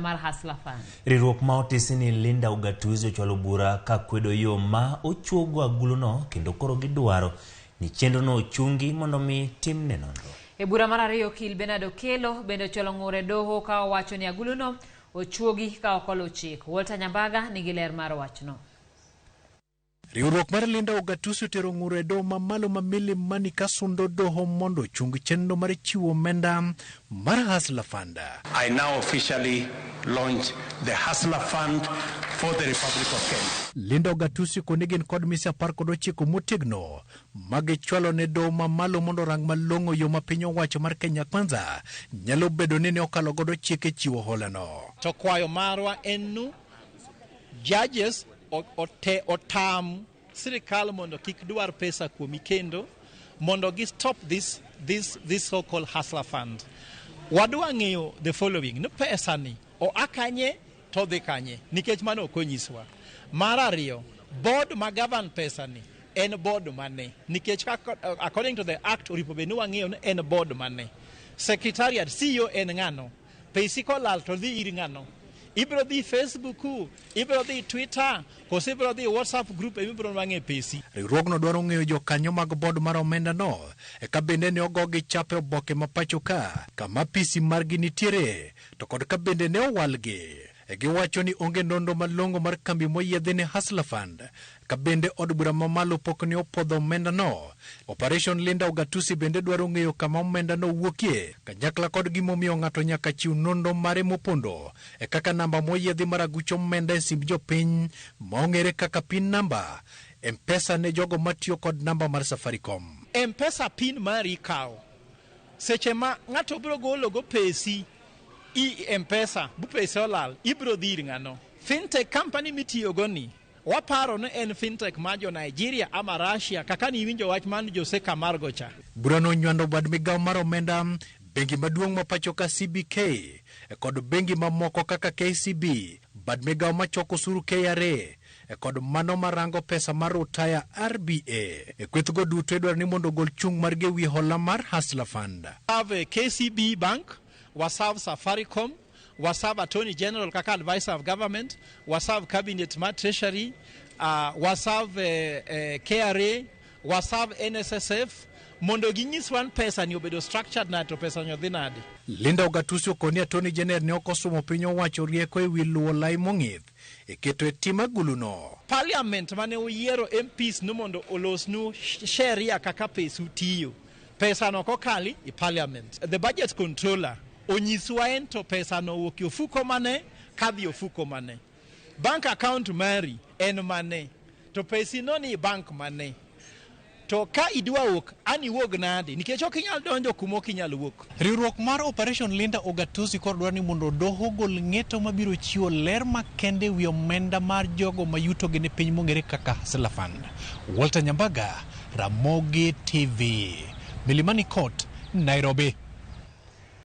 mar Hasla Fund. Riwruok ma otisini Linda Ugatuzi ochwalo bura ka kwedo yo ma ochuogo aguluno kendo koro gidwaro ni chenrono ochungi mondo mi timne nonro. E bura mar ariyo Kil Benado Kelo bende ochwalo ng'ur e doho ka owacho ni aguluno ochuogi ka ok oluwo chik. Walter Nyambaga nigi ler mar wachno. Riwruok mar Linda Ugatuzi otero ng'ur e doho mamalo mamili mani kasundo doho mondo ochung chenro mar chiwo omenda mar Hasla Fund. I now officially launch the Hasla Fund for the Republic of Kenya. Linda Ugatuzi konegen kod misa 19 motegno magichwalo ne doho mamalo mondo rang malong'o yo ma piny owacho mar Kenya Kwanza nyalo bedo ni ne okalo godo chike chiwo holano. To kwayo marwa enu judges otam sirikal mondo kik dwar pesa kuomi kendo mondo gi stop this so-called Hasla Fund. Wadwa ng'eyo the following, no pesa ni o akanye to dhi kanye nikech mano ok onyiswa. Mar ariyo, board ma govern pesa ni en board mane nikech according to the act oripo be ni wang'eyo ni en board mane. Secretariat CEO en ng'ano, pesi kolal to dhi ir ng'ano. Ibro di Facebook, ibro di Twitter, kose ibro di WhatsApp group ibro wang'e pesi. Riwruogno dwaro ng'eyo jokanyo mag board mar omenda no eka bende ne ogogi chape oboke ma pacho ka kama pisi margi nitiere to kod ka bende ne owalgi. Giwacho ni onge nonro malongo mar kambi moyiedhi ne Hasla Fund ka bende od bura mamalo pok ne opodho omenda no. Operation Linda Ugatuzi bende dwaro ng'eyo kama omenda no wuokie kanyakla kod gimomiyo ng'ato nyaka chiw nonro mare mopondo kaka namba moyiedhi mar aguch omenda e simb jopiny maong'ere kaka pin namba, M-Pesa ne jogo matiyo kod namba mar Safaricom. M-Pesa pin mari kawo seche ma ng'ato biro golo go pesi M-Pesa bu pesa olal ibro dhir ng'ano. Fintech company mitiyo go ni waparo ne en fintech ma jo Nigeria ama Russia kaka ni winjo wach man Jose Camargo cha. Burano nywando bad migawo mar omenda bengi maduong' ma pacho ka CBK kod bengi mamoko kaka KCB, bad migawo machoko osuru KRA kod mano marango pesa mar utaya RBA. Kwethgo duto idwaro ni mondo gol chung mar gewi hola mar Hasla Fund. Have KCB Bank, wasav Safaricom, wasav Attorney General kaka advisor of government, wasav Cabinet ma Treasury, wasav KRA, wasav NSSF, mondo ginyiswan pesa ni obedo structured na to pesa nyodhi nade. Linda Ugatuzi okoni Attorney General ne okosomo piny owacho rieko e wi luwo lai mong'ith keto e tim aguluno. Parliament mane oyiero MPs no mondo olosnu sheria kaka pesu tiyo. Pesa no kokali i parliament. The budget controller onyiswa en to pesa no wuok ofuko mane kadhi ofuko mane. Bank account mari en mane to pesi no ni bank mane. To ka idwa wuok ani wuog nade nikech ok inyal donjo kuma ok inyal wuok. Riwruok mar Operation Linda Ugatuzi kod dwaro ni mondo doho gol ng'eto mabiro chiwo ler makende wi omenda mar jogo mayuto gi ne piny mong'ere kaka Hasla Fund. Walter Nyambaga, Ramogi TV, Milimani Court, Nairobi.